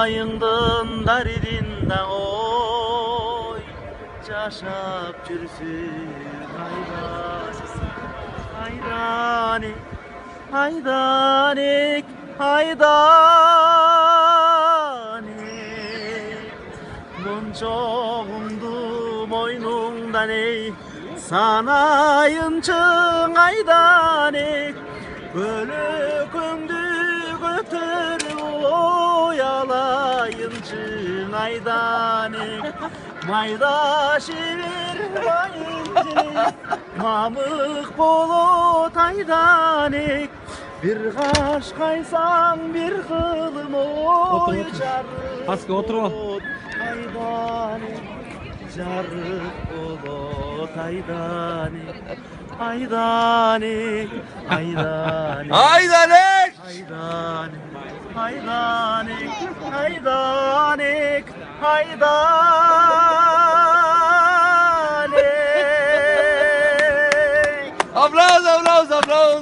Ayındın daridinde oy Yaşap çürsün haydanik Haydanik Haydanik Munçoğumdu moynundan ey Sanayınçın haydanik Bölük öndü götür oyalayınçın haydanik Mayda şivir bayıncı Mamık bulut haydanik Bir kaş kaysan bir kılım oy Carık Haska otur. haydanik Carık bulut haydanik Haydanik Haydanik Haydanik! Haydanik Haydanik Haydanik Haydanik Aplauz, aplauz, aplauz.